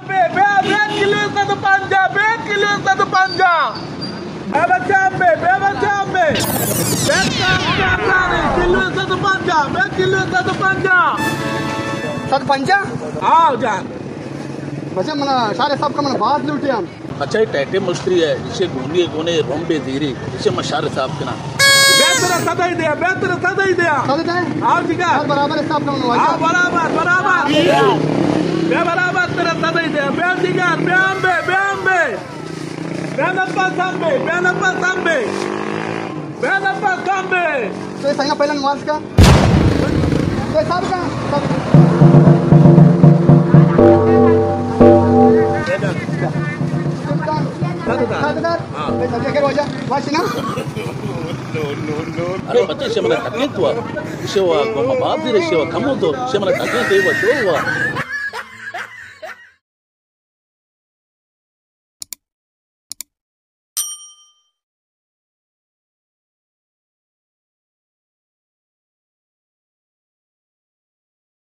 satu panjang, kilo satu panjang. Bebek cabe, kilo satu panjang, kilo satu panjang. सत पंजा हाँ जान। बच्चा मना सारे सब का मना बात लूटे हम। अच्छा ये टैटे मुश्तरी है इसे घूंगे कोने बम्बे धीरे इसे मशारे साहब के ना बेहतर सदा ही दिया सदा जाए हाँ ठीक है बराबर है सब का मना हाँ बराबर तेरा सदा ही दिया बेन दिगार बेनप्पा sambe तो ये संगा पहला नवाज का ये सब का अरे बच्चे शेमला तकलीफ हुआ शेवा गोमा बाप दे शेवा कमो तो शेमला तकलीफ हुआ